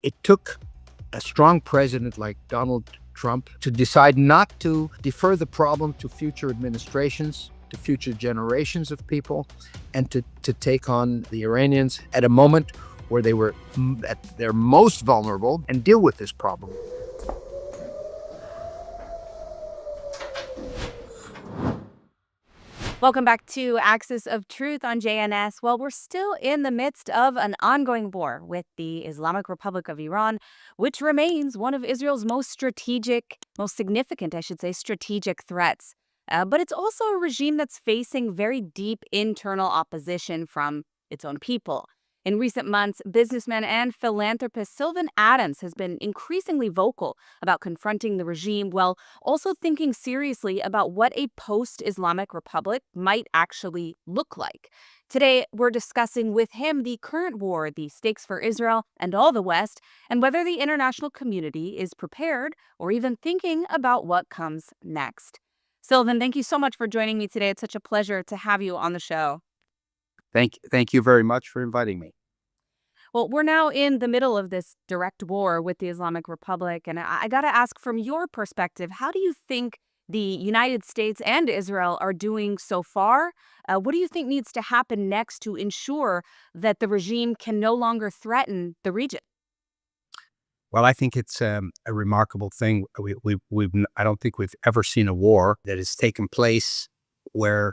It took a strong president like Donald Trump to decide not to defer the problem to future administrations, to future generations of people, and to take on the Iranians at a moment where they were at their most vulnerable and deal with this problem. Welcome back to Axis of Truth on JNS. Well, we're still in the midst of an ongoing war with the Islamic Republic of Iran, which remains one of Israel's most significant, strategic threats. But it's also a regime that's facing very deep internal opposition from its own people. In recent months, businessman and philanthropist Sylvan has been increasingly vocal about confronting the regime while also thinking seriously about what a post-Islamic republic might actually look like. Today, we're discussing with him the current war, the stakes for Israel and all the West, and whether the international community is prepared or even thinking about what comes next. Sylvan, thank you so much for joining me today. It's such a pleasure to have you on the show. Thank you very much for inviting me. Well, we're now in the middle of this direct war with the Islamic Republic. And I got to ask, from your perspective, how do you think the United States and Israel are doing so far? What do you think needs to happen next to ensure that the regime can no longer threaten the region? Well, I think it's a remarkable thing. I don't think we've ever seen a war that has taken place where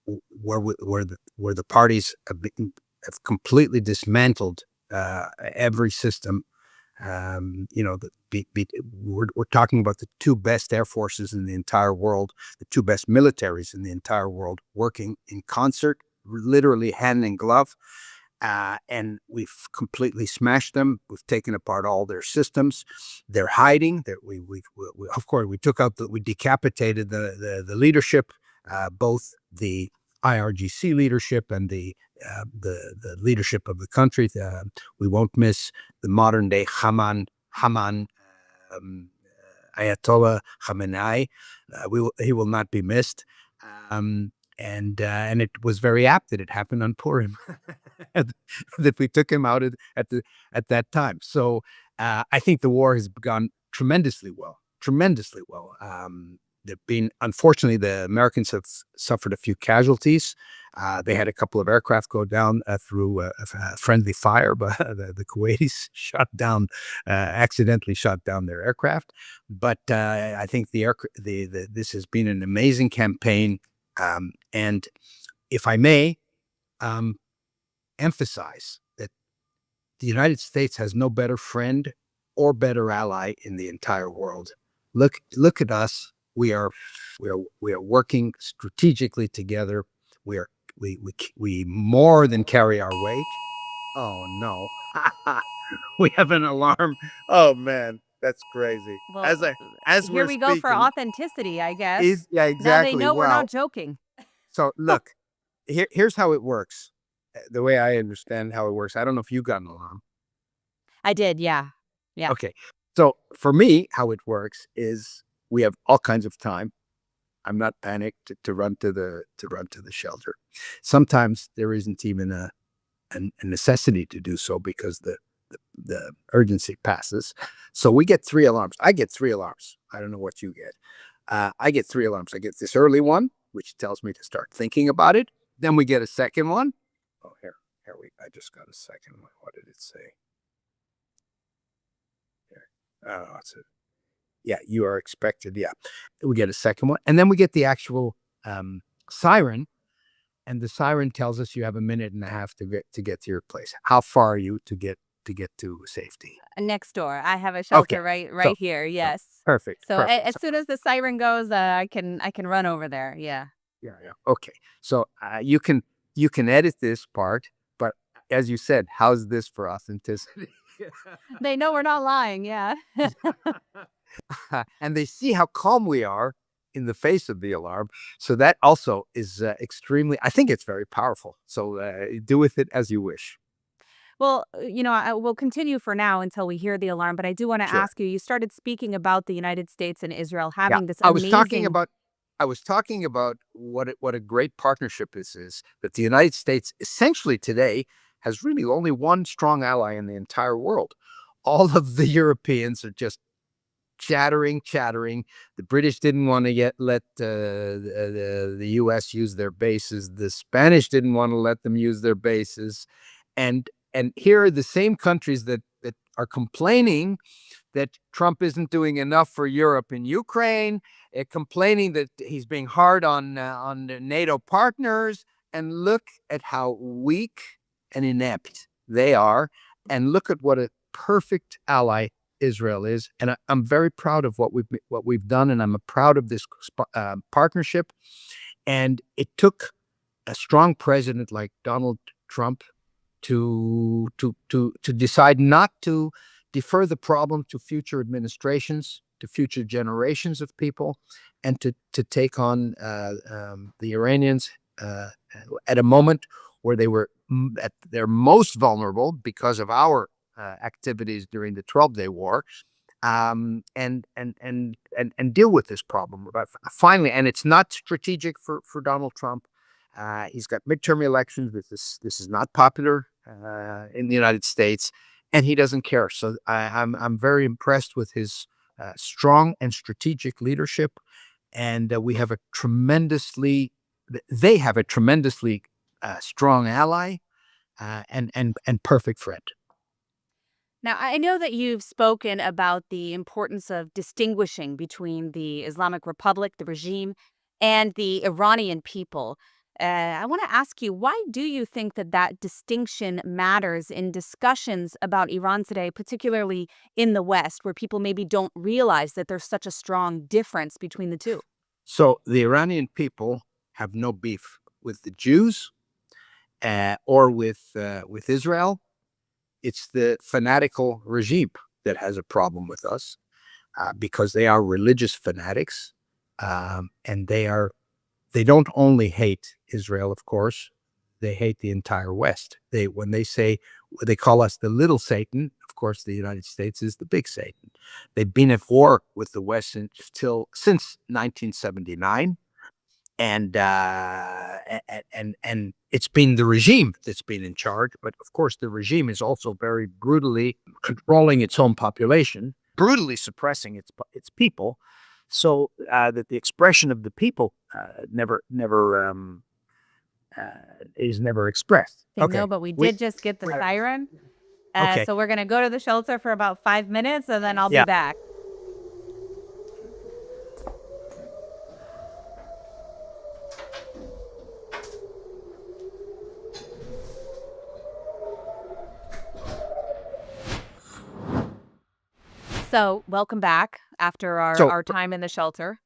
the parties have completely dismantled every system. We're talking about the two best air forces in the entire world, the two best militaries in the entire world, working in concert, literally hand in glove. And we've completely smashed them. We've taken apart all their systems. They're hiding. Of course, we decapitated the leadership, both the IRGC leadership and the leadership of the country. We won't miss the modern day Ayatollah Khamenei. He will not be missed. And it was very apt that it happened on Purim, that we took him out at that time. So I think the war has gone tremendously well. Unfortunately, the Americans have suffered a few casualties. They had a couple of aircraft go down through friendly fire, but the Kuwaitis accidentally shot down their aircraft. But I think this has been an amazing campaign. And if I may emphasize that the United States has no better friend or better ally in the entire world. Look at us. We are working strategically together. We more than carry our weight. Oh no, we have an alarm. Oh man, that's crazy. Well, As here we're we go for speaking, authenticity, I guess. yeah, Now they exactly. know we're Well, not joking. so look, here's how it works. The way I understand how it works. I don't know if you got an alarm. I did, yeah. Yeah. Okay. So for me, how it works is we have all kinds of time. I'm not panicked to run to the shelter. Sometimes there isn't even a necessity to do so because the urgency passes. So we get 3 alarms. I get 3 alarms. I don't know what you get. I get 3 alarms. I get this early one, which tells me to start thinking about it. Then we get a second one. Oh, I just got a second one. What did it say? Here. Oh, it's yeah, you are expected. Yeah. We get a second one. And then we get the actual siren. And the siren tells us you have a minute and a half to get to your place. How far are you to get to safety? Next door. I have a shelter right So- here. Yes. Perfect. So perfect. as soon as the siren goes, I can run over there. Yeah. Yeah. Okay. So you can edit this part, but as you said, how's this for authenticity? They know we're not lying. Yeah. And they see how calm we are in the face of the alarm. So that also is I think it's very powerful. So do with it as you wish. Well, I will continue for now until we hear the alarm. But I do want to Sure. ask you. You started speaking about the United States and Israel Yeah. having this I was talking amazing. about what a great partnership this is, that the United States essentially today has really only one strong ally in the entire world. all of the Europeans are just chattering. The British didn't want to let the U.S. use their bases. The Spanish didn't want to let them use their bases, and here are the same countries that are complaining that Trump isn't doing enough for Europe in Ukraine, complaining that he's being hard on the NATO partners, and look at how weak and inept they are, and look at what a perfect ally Israel is. And I'm very proud of what we've done, and I'm proud of this partnership. And it took a strong president like Donald Trump to decide not to defer the problem to future administrations, to future generations of people, and to take on the Iranians at a moment where they were at their most vulnerable because of our activities during the 12-day war, and deal with this problem. But finally, and it's not strategic for Donald Trump. He's got midterm elections. This is not popular in the United States, and he doesn't care. So I'm very impressed with his strong and strategic leadership, and they have a tremendously strong ally, and perfect friend. Now, I know that you've spoken about the importance of distinguishing between the Islamic Republic, the regime, and the Iranian people. I want to ask you, why do you think that that distinction matters in discussions about Iran today, particularly in the West, where people maybe don't realize that there's such a strong difference between the two? So the Iranian people have no beef with the Jews or with Israel. It's the fanatical regime that has a problem with us because they are religious fanatics, and they don't only hate Israel, of course. They hate the entire West. When they call us the little Satan, of course, the United States is the big Satan. They've been at war with the West since 1979. And it's been the regime that's been in charge, but of course the regime is also very brutally controlling its own population, brutally suppressing its people, so that the expression of the people is never expressed. Okay. No, but we did just get the siren. Okay. So we're going to go to the shelter for about 5 minutes, and then I'll be Yeah. back. So, welcome back after our time in the shelter.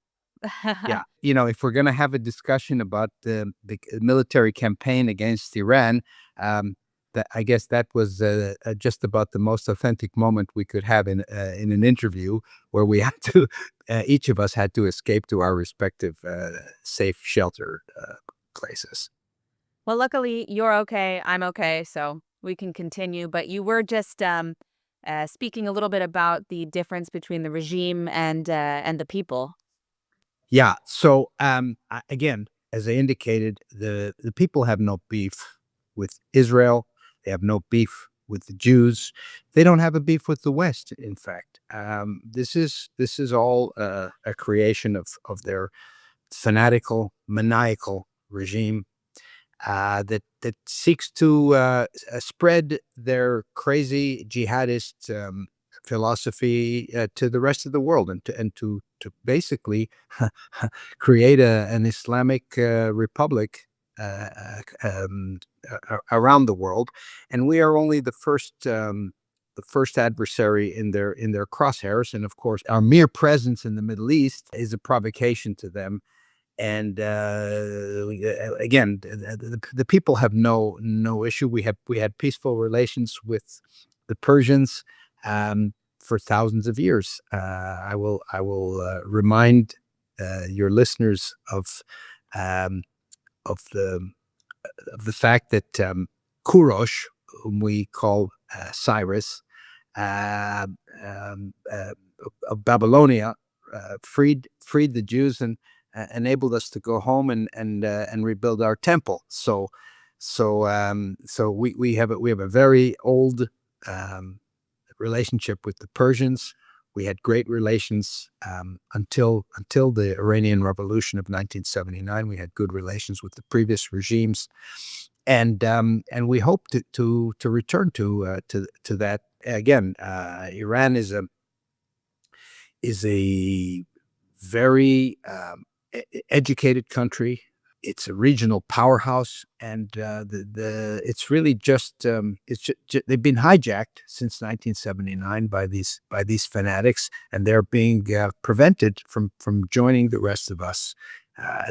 Yeah, if we're going to have a discussion about the military campaign against Iran, I guess that was just about the most authentic moment we could have in an interview, where we had to, each of us had to escape to our respective safe shelter places. Well, luckily you're okay, I'm okay, so we can continue. But you were just speaking a little bit about the difference between the regime and the people. Yeah. So again, as I indicated, the people have no beef with Israel. They have no beef with the Jews. They don't have a beef with the West. In fact, this is all a creation of their fanatical, maniacal regime that seeks to spread their crazy jihadist philosophy to the rest of the world, and to basically create an Islamic republic around the world. And we are only the first adversary in their crosshairs. And of course, our mere presence in the Middle East is a provocation to them. And again, the people have no issue. We had peaceful relations with the Persians for thousands of years. I will remind your listeners um, of the fact that Kurosh, whom we call Cyrus, uh, of Babylonia, freed the Jews and enabled us to go home and rebuild our temple. So we have a very old relationship with the Persians. We had great relations until the Iranian Revolution of 1979. We had good relations with the previous regimes, and we hope to return to that again. Iran is a very educated country. It's a regional powerhouse, and it's really just they've been hijacked since 1979 by these fanatics, and they're being prevented from joining the rest of us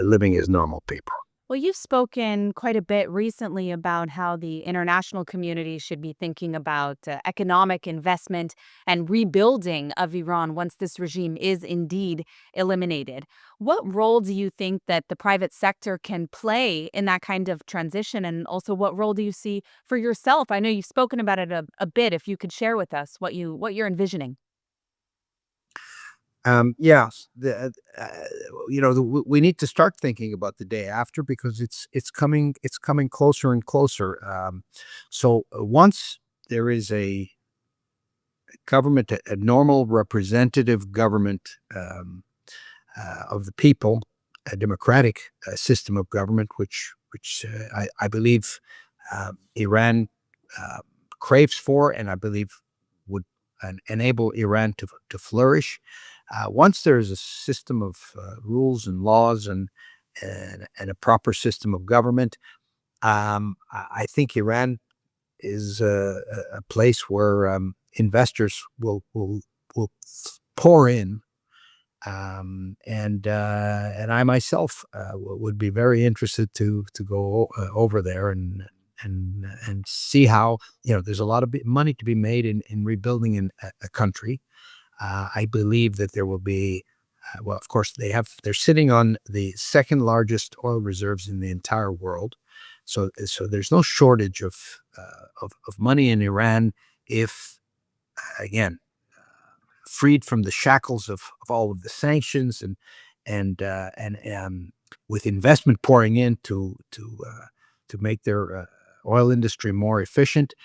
living as normal people. Well, you've spoken quite a bit recently about how the international community should be thinking about economic investment and rebuilding of Iran once this regime is indeed eliminated. What role do you think that the private sector can play in that kind of transition? And also, what role do you see for yourself? I know you've spoken about it a bit. If you could share with us what you're envisioning. Yes, we need to start thinking about the day after because it's coming closer and closer. So once there is a government, a normal representative government of the people, a democratic system of government, which I believe Iran uh, craves for, and I believe would enable Iran to flourish. Once there is a system of rules and laws and a proper system of government, I think Iran is a place where investors will pour in, and I myself would be very interested to go over there and see how there's a lot of money to be made in rebuilding a country. I believe that there will be, well, of course, they're sitting on the second largest oil reserves in the entire world. So there's no shortage of money in Iran if, again, freed from the shackles of all of the sanctions and with investment pouring in to make their oil industry more efficient.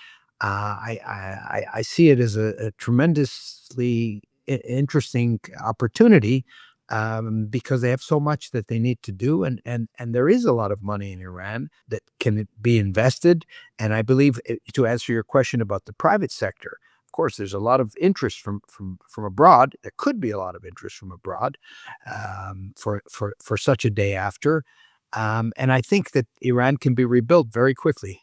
I see it as a tremendously interesting opportunity because they have so much that they need to do, and there is a lot of money in Iran that can be invested. And I believe, to answer your question about the private sector, of course, there's a lot of interest from abroad. There could be a lot of interest from abroad for such a day after, and I think that Iran can be rebuilt very quickly.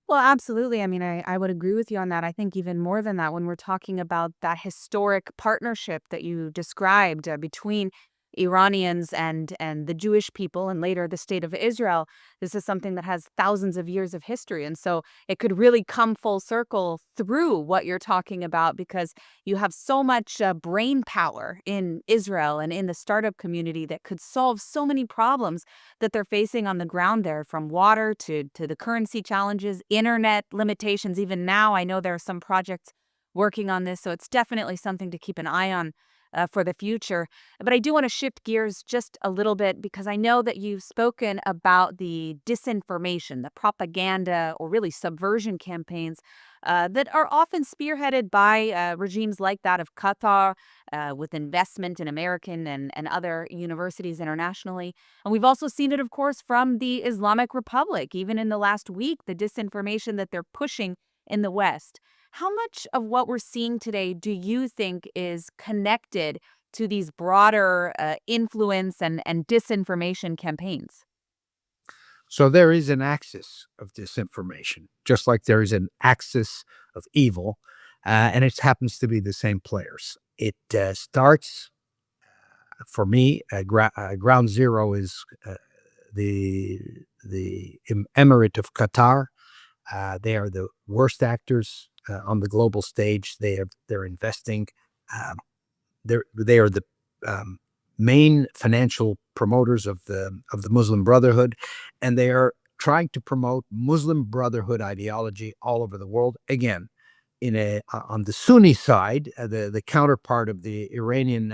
Well, absolutely. I mean, I would agree with you on that. I think even more than that, when we're talking about that historic partnership that you described between Iranians and the Jewish people and later the state of Israel, this is something that has thousands of years of history. And so it could really come full circle through what you're talking about because you have so much brain power in Israel and in the startup community that could solve so many problems that they're facing on the ground there, from water to the currency challenges, internet limitations. Even now, I know there are some projects working on this, so it's definitely something to keep an eye on for the future. But I do want to shift gears just a little bit because I know that you've spoken about the disinformation, the propaganda, or really subversion campaigns that are often spearheaded by regimes like that of Qatar, with investment in American and other universities internationally. And we've also seen it, of course, from the Islamic Republic, even in the last week, the disinformation that they're pushing in the West. How much of what we're seeing today do you think is connected to these broader influence and disinformation campaigns? So there is an axis of disinformation, just like there is an axis of evil, and it happens to be the same players. It starts for me. Ground zero is the Emirate of Qatar. They are the worst actors on the global stage. They're investing. Um, they are the um, main financial promoters of the Muslim Brotherhood, and they are trying to promote Muslim Brotherhood ideology all over the world. Again, on the Sunni side, the counterpart of the Iranian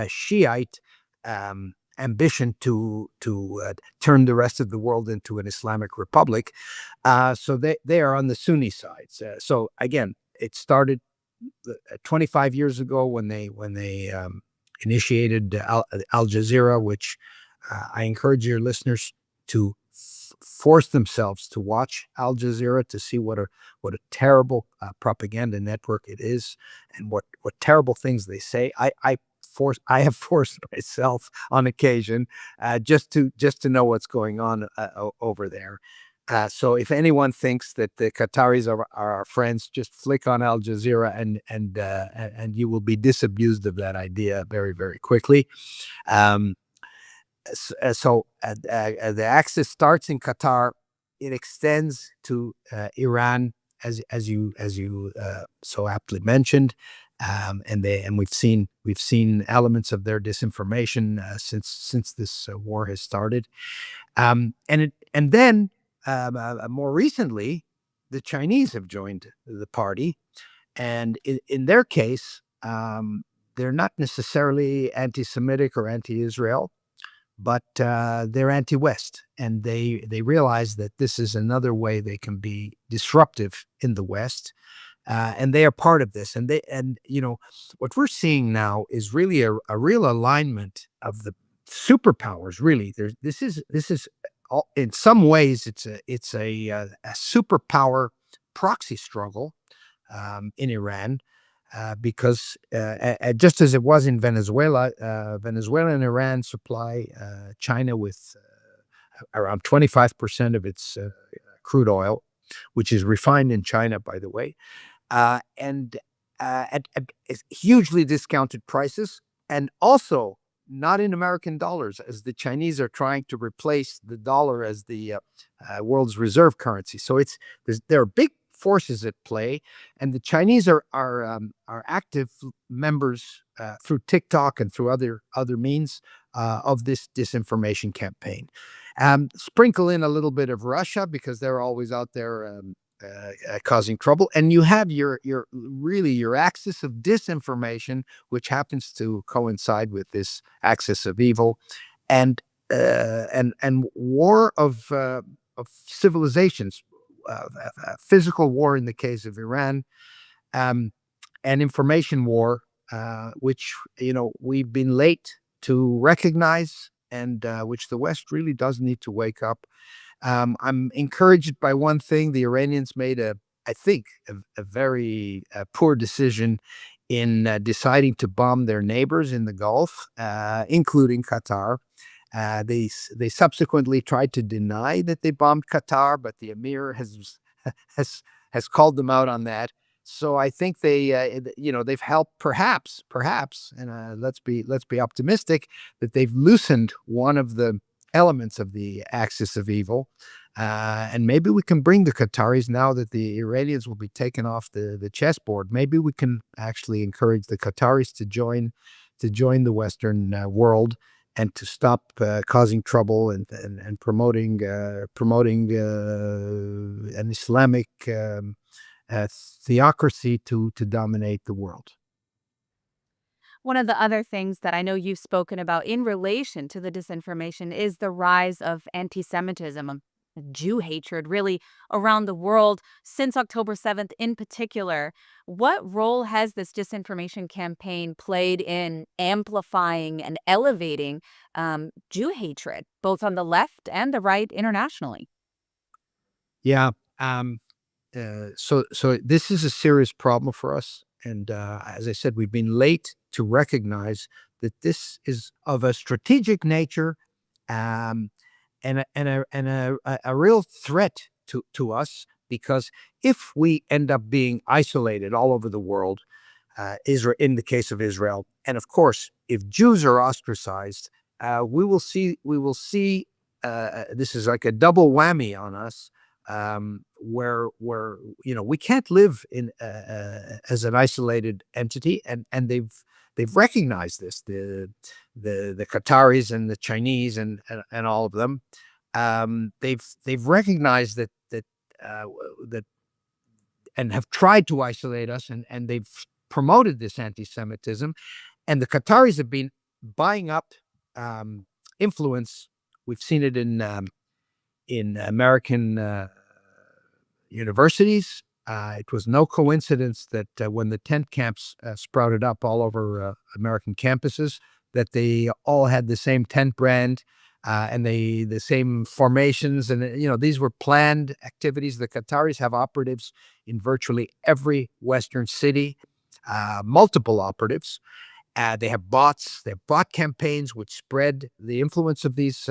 Shiite, ambition to turn the rest of the world into an Islamic republic. So they are on the Sunni side. So again, it started 25 years ago when they initiated Al Jazeera, which I encourage your listeners to force themselves to watch Al Jazeera to see what a terrible propaganda network it is, and what terrible things they say. I have forced myself on occasion just to know what's going on over there. So if anyone thinks that the Qataris are our friends, just flick on Al Jazeera and you will be disabused of that idea very, very quickly. Um, the axis starts in Qatar. It extends to Iran, as you so aptly mentioned, and we've seen elements of their disinformation since this war has started, and then more recently, the Chinese have joined the party, and in their case, they're not necessarily anti-Semitic or anti-Israel, but they're anti-West, and they realize that this is another way they can be disruptive in the West, and they are part of this. And what we're seeing now is really a real alignment of the superpowers. Really, this is in some ways it's a superpower proxy struggle in Iran, because just as it was in Venezuela, Venezuela and Iran supply China with around 25% of its crude oil, which is refined in China, by the way, and at hugely discounted prices, and also not in American dollars, as the Chinese are trying to replace the dollar as the world's reserve currency. So there are big forces at play, and the Chinese are active members through TikTok and through other means of this disinformation campaign. Sprinkle in a little bit of Russia, because they're always out there causing trouble, and you have your axis of disinformation, which happens to coincide with this axis of evil, and war of civilizations, physical war in the case of Iran, um, and information war, which we've been late to recognize, and which the West really does need to wake up. I'm encouraged by one thing: the Iranians made I think, a very poor decision in deciding to bomb their neighbors in the Gulf, including Qatar. They subsequently tried to deny that they bombed Qatar, but the emir has has called them out on that. So I think they've helped, perhaps, and let's be optimistic that they've loosened one of the elements of the axis of evil, and maybe we can bring the Qataris, now that the Iranians will be taken off the chessboard. Maybe we can actually encourage the Qataris to join the Western world, and to stop causing trouble, and promoting an Islamic theocracy to dominate the world. One of the other things that I know you've spoken about in relation to the disinformation is the rise of anti-Semitism, Jew hatred, really around the world since October 7th in particular. What role has this disinformation campaign played in amplifying and elevating Jew hatred, both on the left and the right internationally? Yeah. So this is a serious problem for us, and as I said, we've been late to recognize that this is of a strategic nature, um, and a real threat to us, because if we end up being isolated all over the world, Israel, in the case of Israel, and of course, if Jews are ostracized, we will see. This is like a double whammy on us, where we can't live in as an isolated entity, and they've recognized this, the Qataris and the Chinese, and all of them. They've recognized uh, that and have tried to isolate us, and they've promoted this anti-Semitism, and the Qataris have been buying up um, influence. We've seen it in American universities. It was no coincidence that when the tent camps sprouted up all over American campuses, that they all had the same tent brand and the same formations. And, these were planned activities. The Qataris have operatives in virtually every Western city, multiple operatives. They have bots. They have bot campaigns which spread the influence of these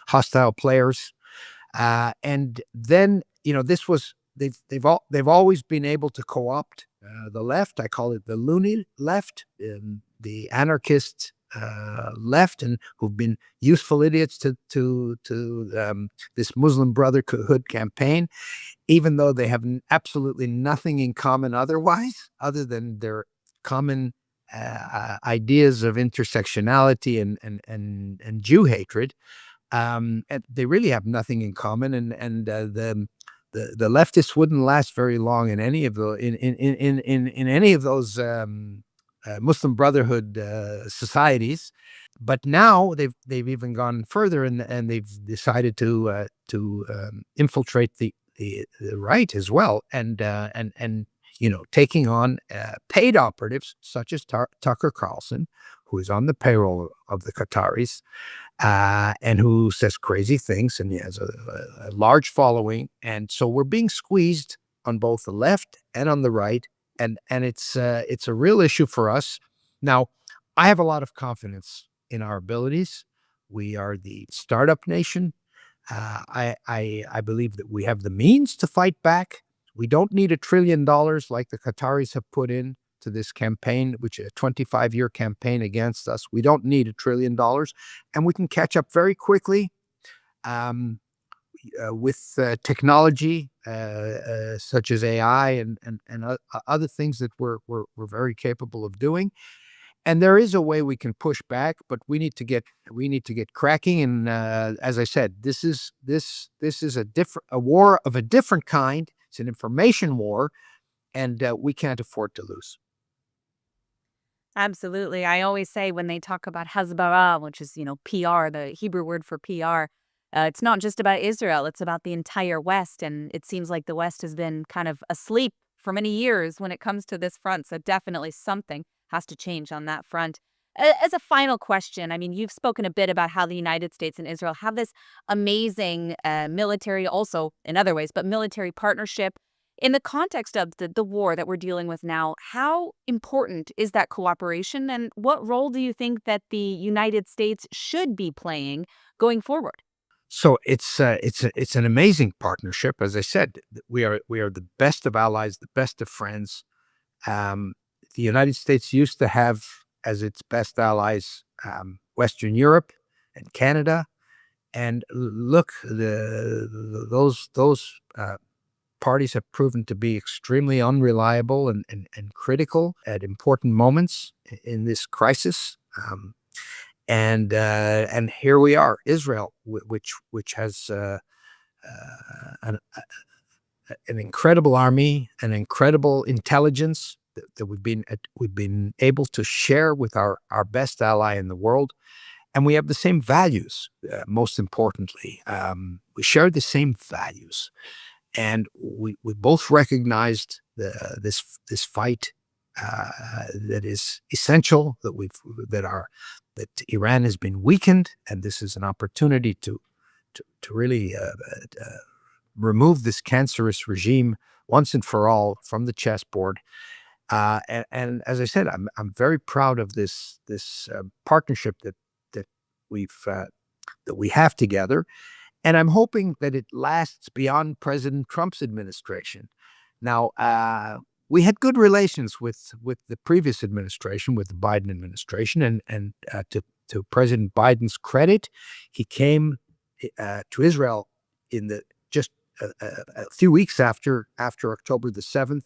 hostile players. And then this was they've always been able to co-opt the left. I call it the loony left, the anarchist left, and who've been useful idiots to this Muslim Brotherhood campaign, even though they have absolutely nothing in common otherwise, other than their common ideas of intersectionality and Jew hatred. And they really have nothing in common, and the leftists wouldn't last very long in any of those Muslim Brotherhood societies. But now they've even gone further, and they've decided to infiltrate the right as well, and taking on paid operatives such as Tucker Carlson, who is on the payroll of the Qataris, and who says crazy things, and he has a large following. And so we're being squeezed on both the left and on the right, and it's a real issue for us. Now, I have a lot of confidence in our abilities. We are the startup nation. I believe that we have the means to fight back. We don't need $1 trillion like the Qataris have put in to this campaign, which is a 25-year campaign against us. We don't need $1 trillion, and we can catch up very quickly with technology such as AI and other things that we're very capable of doing. And there is a way we can push back, but we need to get cracking. And as I said, this is a war of a different kind. It's an information war, and we can't afford to lose. Absolutely. I always say when they talk about Hezbollah, which is, PR, the Hebrew word for PR, it's not just about Israel, it's about the entire West. And it seems like the West has been kind of asleep for many years when it comes to this front. So definitely something has to change on that front. As a final question, I mean, you've spoken a bit about how the United States and Israel have this amazing military, also in other ways, but military partnership. In the context of the war that we're dealing with now, how important is that cooperation, and what role do you think that the United States should be playing going forward? So it's an amazing partnership. As I said, we are the best of allies, the best of friends. Um, the United States used to have as its best allies Western Europe and Canada, and look, those parties have proven to be extremely unreliable and critical at important moments in this crisis. And here we are, Israel, which has an incredible army, an incredible intelligence that we've been able to share with our best ally in the world, and we have the same values. Most importantly, we share the same values, and we both recognized this fight that is essential. That Iran has been weakened, and this is an opportunity to really remove this cancerous regime once and for all from the chessboard. And as I said, I'm very proud of this partnership that we have together, and I'm hoping that it lasts beyond President Trump's administration. Now, we had good relations with the previous administration, with the Biden administration, and to President Biden's credit, he came to Israel in just a few weeks after October the 7th,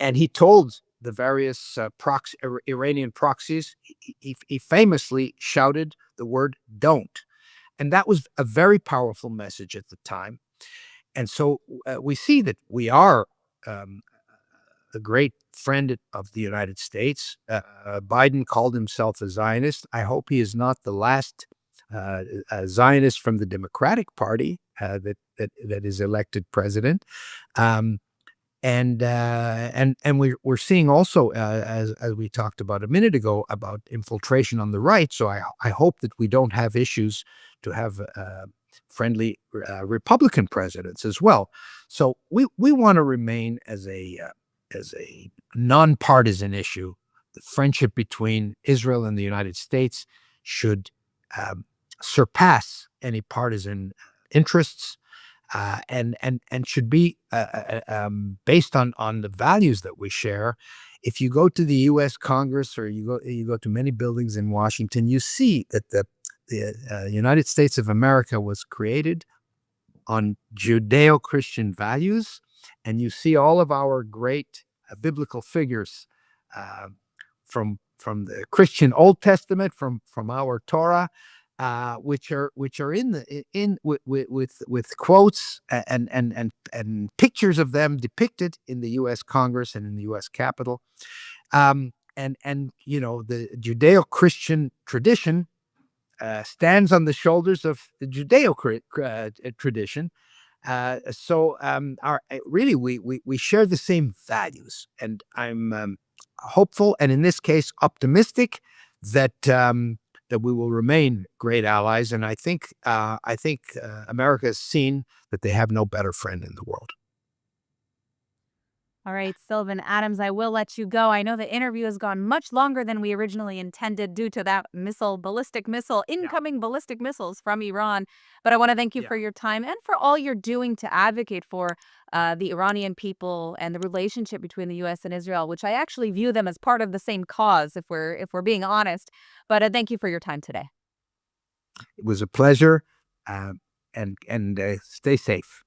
and he told the various Iranian proxies, he famously shouted the word "don't," and that was a very powerful message at the time. And so we see that we are a great friend of the United States. Biden called himself a Zionist. I hope he is not the last Zionist from the Democratic Party that is elected president. Um, and we're seeing also, as we talked about a minute ago, about infiltration on the right. So I hope that we don't have issues to have friendly Republican presidents as well. So we want to remain as a nonpartisan issue. The friendship between Israel and the United States should surpass any partisan interests, and should be based on the values that we share. If you go to the U.S. Congress, or you go to many buildings in Washington, you see that the United States of America was created on Judeo-Christian values, and you see all of our great biblical figures uh, from the Christian Old Testament, from our Torah, which are in with quotes and pictures of them depicted in the U.S. Congress and in the U.S. Capitol. And the Judeo-Christian tradition stands on the shoulders of the Judeo tradition. Really, we share the same values, and I'm hopeful, and in this case, optimistic that we will remain great allies. And I think America has seen that they have no better friend in the world. All right, Sylvan Adams, I will let you go. I know the interview has gone much longer than we originally intended due to that incoming ballistic missiles from Iran. But I want to thank you for your time and for all you're doing to advocate for the Iranian people and the relationship between the U.S. and Israel, which I actually view them as part of the same cause, if we're being honest. But thank you for your time today. It was a pleasure, and stay safe.